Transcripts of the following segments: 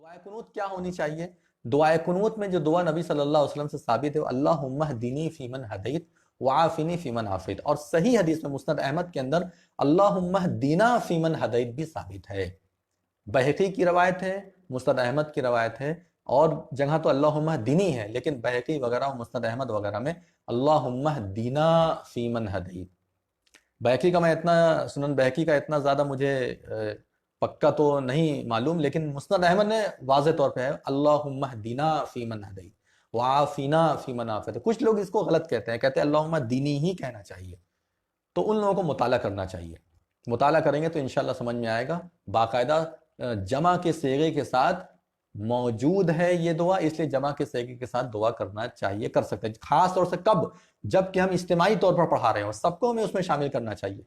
دعائے قنوت کیا ہونی چاہیے؟ دعائے قنوت میں جو دعا نبی صلی اللہ علیہ وسلم سے ثابت ہے، اللہم اہدنی فیمن ہدیت وعافنی فیمن عافیت، اور صحیح حدیث میں مسند احمد کے اندر اللہم اہدنا فیمن ہدیت بھی ثابت ہے۔ بہقی کی روایت ہے، مسند احمد کی روایت ہے، اور جگہ تو اللہم اہدنی ہے، لیکن بہقی وغیرہ اور مسند احمد وغیرہ میں اللہم اہدنا فیمن ہدیت۔ بہقی کا میں اتنا سنن بہقی کا اتنا زیادہ مجھے پکا تو نہیں معلوم، لیکن مسند احمد نے واضح طور پہ ہے اللہم اہدنا فیمن ہدیت وعافنا فیمن عافیت۔ کچھ لوگ اس کو غلط کہتے ہیں اللہم اہدنی ہی کہنا چاہیے، تو ان لوگوں کو مطالعہ کرنا چاہیے۔ مطالعہ کریں گے تو انشاءاللہ سمجھ میں آئے گا۔ باقاعدہ جمع کے صیغے کے ساتھ موجود ہے یہ دعا، اس لیے جمع کے صیغے کے ساتھ دعا کرنا چاہیے، کر سکتے ہیں۔ خاص طور سے کب؟ جب کہ ہم اجتماعی طور پر پڑھا رہے ہوں، سب کو ہمیں اس میں شامل کرنا چاہیے۔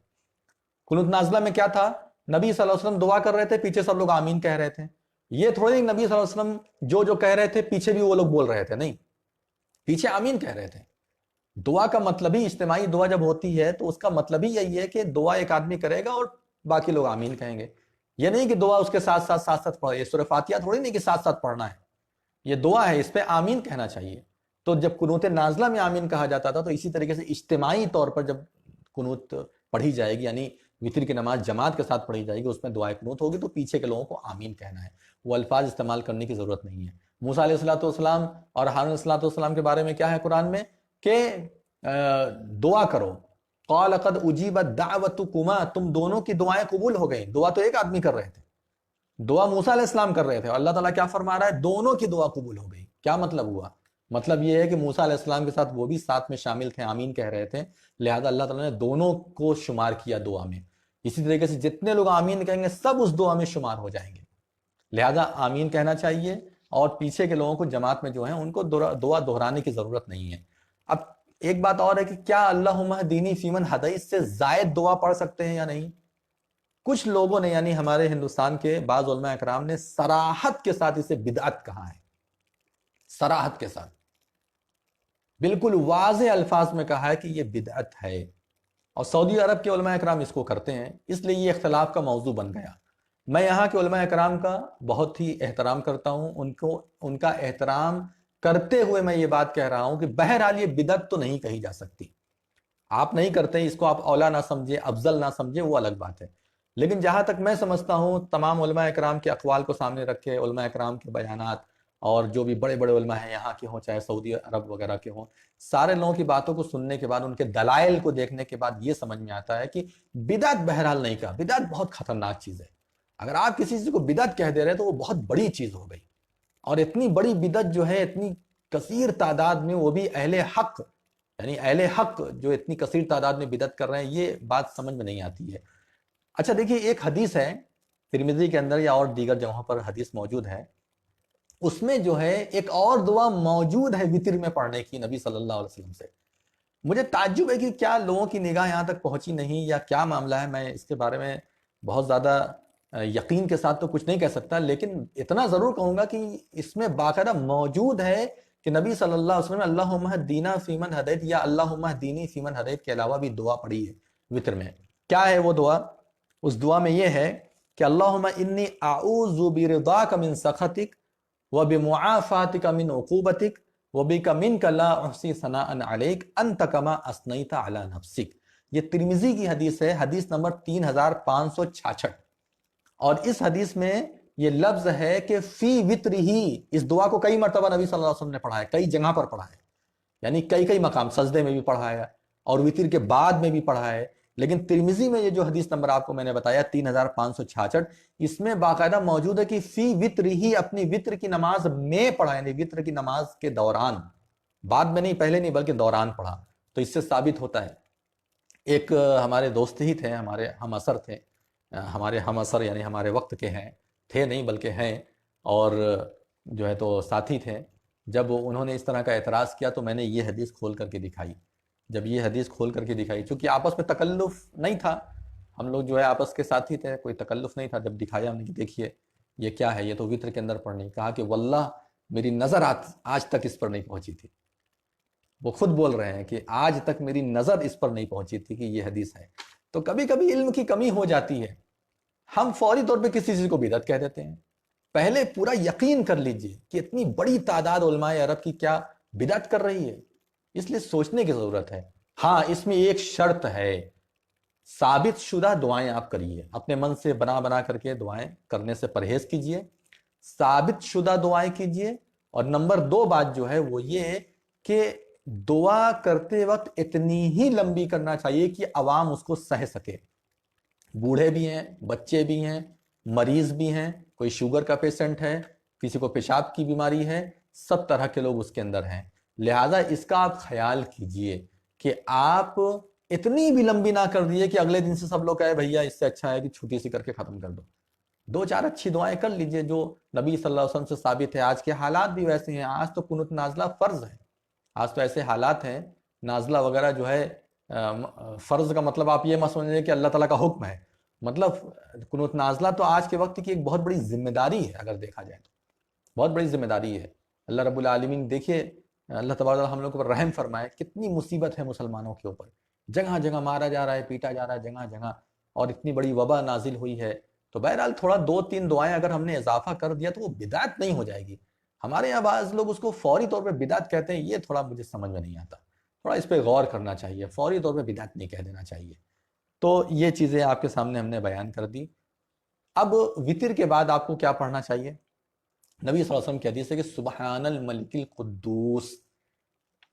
قنوت نازلہ میں کیا تھا؟ نبی صلی اللہ علیہ وسلم دعا کر رہے تھے، پیچھے سب لوگ آمین کہہ رہے تھے۔ یہ تھوڑی نبی صلی اللہ علیہ وسلم جو کہہ رہے تھے پیچھے بھی وہ لوگ بول رہے تھے، نہیں، پیچھے آمین کہہ رہے تھے۔ دعا کا مطلب ہی، اجتماعی دعا جب ہوتی ہے تو اس کا مطلب ہی یہی ہے کہ دعا ایک آدمی کرے گا اور باقی لوگ آمین کہیں گے۔ یہ نہیں کہ دعا اس کے ساتھ ساتھ پڑھے، یہ سورہ فاتحہ تھوڑی نہیں کہ ساتھ ساتھ پڑھنا ہے، یہ دعا ہے، اس پہ آمین کہنا چاہیے۔ تو جب قنوت نازلہ میں آمین کہا جاتا تھا، تو اسی طریقے سے اجتماعی طور پر جب قنوت پڑھی جائے گی، یعنی وتر کی نماز جماعت کے ساتھ پڑھی جائے گی، اس میں دعائے قنوت ہوگی، تو پیچھے کے لوگوں کو آمین کہنا ہے، وہ الفاظ استعمال کرنے کی ضرورت نہیں ہے۔ موسیٰ علیہ السلام اور ہارون علیہ السلام کے بارے میں کیا ہے قرآن میں کہ دعا کرو، قال قد اجیبت دعوتکما، تم دونوں کی دعائیں قبول ہو گئیں۔ دعا تو ایک آدمی کر رہے تھے، دعا موسیٰ علیہ السلام کر رہے تھے، اور اللہ تعالیٰ کیا فرما رہا ہے؟ دونوں کی دعا قبول ہو گئی۔ کیا مطلب ہوا؟ مطلب یہ ہے کہ موسیٰ علیہ السلام کے ساتھ وہ بھی ساتھ میں شامل تھے، آمین کہہ رہے تھے، لہذا اللہ تعالیٰ نے دونوں کو شمار کیا دعا میں۔ اسی طریقے سے جتنے لوگ آمین کہیں گے سب اس دعا میں شمار ہو جائیں گے، لہذا آمین کہنا چاہیے، اور پیچھے کے لوگوں کو جماعت میں جو ہیں ان کو دعا دہرانے کی ضرورت نہیں ہے۔ اب ایک بات اور ہے کہ کیا اللہم اہدنی فیمن ہدیت سے زائد دعا پڑھ سکتے ہیں یا نہیں؟ کچھ لوگوں نے، یعنی ہمارے ہندوستان کے بعض علماء اکرام نے صراحت کے ساتھ اسے بدعت کہا ہے، صراحت کے ساتھ بالکل واضح الفاظ میں کہا ہے کہ یہ بدعت ہے، اور سعودی عرب کے علماء اکرام اس کو کرتے ہیں، اس لیے یہ اختلاف کا موضوع بن گیا۔ میں یہاں کے علماء اکرام کا بہت ہی احترام کرتا ہوں، ان کا احترام کرتے ہوئے میں یہ بات کہہ رہا ہوں کہ بہرحال یہ بدعت تو نہیں کہی جا سکتی۔ آپ نہیں کرتے، اس کو آپ اولا نہ سمجھے، افضل نہ سمجھے، وہ الگ بات ہے، لیکن جہاں تک میں سمجھتا ہوں تمام علماء اکرام کے اقوال کو سامنے رکھے، علماء اکرام کے بیانات، اور جو بھی بڑے بڑے علماء ہیں یہاں کے ہوں چاہے سعودی عرب وغیرہ کے ہوں، سارے لوگوں کی باتوں کو سننے کے بعد، ان کے دلائل کو دیکھنے کے بعد یہ سمجھ میں آتا ہے کہ بدعت بہرحال نہیں کہا۔ بدعت بہت خطرناک چیز ہے، اگر آپ کسی چیز کو بدعت کہہ دے رہے ہیں تو وہ بہت بڑی چیز ہو گئی، اور اتنی بڑی بدعت جو ہے اتنی کثیر تعداد میں، وہ بھی اہل حق، یعنی اہل حق جو اتنی کثیر تعداد میں بدعت کر رہے ہیں، یہ بات سمجھ میں نہیں آتی ہے۔ اچھا دیکھیے، ایک حدیث ہے ترمذی کے اندر یا اور دیگر جگہوں پر حدیث موجود ہے، اس میں جو ہے ایک اور دعا موجود ہے وتر میں پڑھنے کی نبی صلی اللہ علیہ وسلم سے۔ مجھے تعجب ہے کہ کیا لوگوں کی نگاہ یہاں تک پہنچی نہیں، یا کیا معاملہ ہے، میں اس کے بارے میں بہت زیادہ یقین کے ساتھ تو کچھ نہیں کہہ سکتا، لیکن اتنا ضرور کہوں گا کہ اس میں باقاعدہ موجود ہے کہ نبی صلی اللہ علیہ وسلم نے اللہم اہدنا فیمن ہدیت یا اللہم اہدنی فیمن ہدیت کے علاوہ بھی دعا پڑھی ہے وتر میں۔ کیا ہے وہ دعا؟ اس دعا میں یہ ہے کہ اللہم انی اعوذ برضاک من سخطک وبمعافاتک من عقوبتک وبک منک لا احصی ثناء علیک انت کما اثنیت علی نفسک۔ یہ ترمذی کی حدیث ہے، حدیث نمبر 3566، اور اس حدیث میں یہ لفظ ہے کہ فی وتر ہی، اس دعا کو کئی مرتبہ نبی صلی اللہ علیہ وسلم نے پڑھا ہے، کئی جگہ پر پڑھا ہے، یعنی کئی مقام، سجدے میں بھی پڑھا ہے اور وتر کے بعد میں بھی پڑھا ہے، لیکن ترمذی میں یہ جو حدیث نمبر آپ کو میں نے بتایا 3566، اس میں باقاعدہ موجود ہے کہ فی وتر ہی، اپنی وتر کی نماز میں پڑھا، یعنی وتر کی نماز کے دوران، بعد میں نہیں، پہلے نہیں بلکہ دوران پڑھا۔ تو اس سے ثابت ہوتا ہے، ایک ہمارے دوست ہی تھے، ہمارے ہم اثر تھے، ہمارے ہم اثر یعنی ہمارے وقت کے ہیں، تھے نہیں بلکہ ہیں، اور جو ہے تو ساتھی تھے۔ جب انہوں نے اس طرح کا اعتراض کیا تو میں نے یہ حدیث کھول کر کے دکھائی۔ جب یہ حدیث کھول کر کے دکھائی، چونکہ آپس میں تکلف نہیں تھا، ہم لوگ جو ہے آپس کے ساتھی تھے، کوئی تکلف نہیں تھا، جب دکھایا ہم نے کہ دیکھیے یہ کیا ہے، یہ تو وتر کے اندر پڑھنی، کہا کہ واللہ میری نظر آج تک اس پر نہیں پہنچی تھی۔ وہ خود بول رہے ہیں کہ آج تک میری نظر اس پر نہیں پہنچی تھی کہ یہ حدیث ہے۔ تو کبھی کبھی علم کی کمی ہو جاتی ہے، ہم فوری طور پہ کسی چیز کو بدعت کہہ دیتے ہیں، پہلے پورا یقین کر لیجئے کہ اتنی بڑی تعداد علماء عرب کی کیا بدعت کر رہی ہے، اس لیے سوچنے کی ضرورت ہے۔ ہاں اس میں ایک شرط ہے، ثابت شدہ دعائیں آپ کریے، اپنے من سے بنا بنا کر کے دعائیں کرنے سے پرہیز کیجئے، ثابت شدہ دعائیں کیجئے۔ اور نمبر 2 بات جو ہے وہ یہ کہ دعا کرتے وقت اتنی ہی لمبی کرنا چاہیے کہ عوام اس کو سہ سکے، بوڑھے بھی ہیں، بچے بھی ہیں، مریض بھی ہیں، کوئی شوگر کا پیشنٹ ہے، کسی کو پیشاب کی بیماری ہے، سب طرح کے لوگ اس کے اندر ہیں۔ لہٰذا اس کا آپ خیال کیجئے کہ آپ اتنی بھی لمبی نہ کر دیے کہ اگلے دن سے سب لوگ کہے بھیا اس سے اچھا ہے کہ چھوٹی سی کر کے ختم کر دو۔ 2-4 اچھی دعائیں کر لیجئے جو نبی صلی اللہ علیہ وسلم سے ثابت ہے۔ آج کے حالات بھی ویسے ہیں، آج تو قنوت نازلہ فرض ہے، آج تو ایسے حالات ہیں نازلہ وغیرہ جو ہے فرض کا مطلب آپ یہ مت سمجھیں کہ اللہ تعالیٰ کا حکم ہے، مطلب قنوت نازلہ تو آج کے وقت کی ایک بہت بڑی ذمہ داری ہے، اگر دیکھا جائے تو بہت بڑی ذمہ داری ہے۔ اللہ رب العالمین دیکھیے، اللہ تبارک و تعالیٰ ہم لوگوں پر رحم فرمائے، کتنی مصیبت ہے مسلمانوں کے اوپر، جگہ جگہ مارا جا رہا ہے، پیٹا جا رہا ہے جگہ جگہ، اور اتنی بڑی وبا نازل ہوئی ہے۔ تو بہرحال تھوڑا 2-3 دعائیں اگر ہم نے اضافہ کر دیا تو وہ بدعت نہیں ہو جائے گی۔ ہمارے یہاں بعض لوگ اس کو فوری طور پہ بدعت کہتے ہیں، یہ تھوڑا مجھے سمجھ میں نہیں آتا، تھوڑا اس پہ غور کرنا چاہیے، فوری طور پہ بدعت نہیں کہہ دینا چاہیے۔ تو یہ چیزیں آپ کے سامنے ہم نے بیان کر دی۔ اب وطر کے بعد آپ کو کیا پڑھنا چاہیے؟ نبی صلی اللہ علیہ وسلم کی حدیث ہے کہ سبحان الملک القدوس،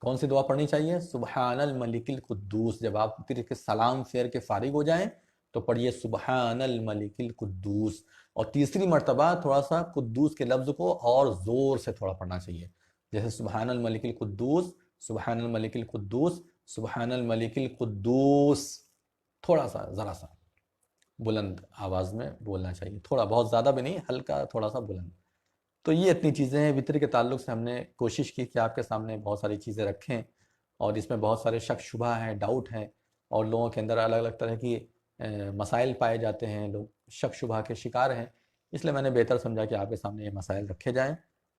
کون سی دعا پڑھنی چاہیے؟ سبحان الملک القدوس۔ جب آپ وطر کے سلام پھیر کے فارغ ہو جائیں تو پڑھیے سبحان الملک القدوس، اور تیسری مرتبہ تھوڑا سا قدوس کے لفظ کو اور زور سے تھوڑا پڑھنا چاہیے، جیسے سبحان الملک القدوس، سبحان الملک القدوس، سبحان الملک القدوس، تھوڑا سا ذرا سا بلند آواز میں بولنا چاہیے، تھوڑا، بہت زیادہ بھی نہیں، ہلکا تھوڑا سا بلند۔ تو یہ اتنی چیزیں ہیں وطر کے تعلق سے، ہم نے کوشش کی کہ آپ کے سامنے بہت ساری چیزیں رکھیں، اور اس میں بہت سارے شک شبہ ہیں، ڈاؤٹ ہیں، اور لوگوں کے اندر الگ الگ طرح کی مسائل پائے جاتے ہیں، لوگ شک شبہ کے شکار ہیں، اس لیے میں نے بہتر سمجھا کہ آپ کے سامنے یہ مسائل رکھے جائیں۔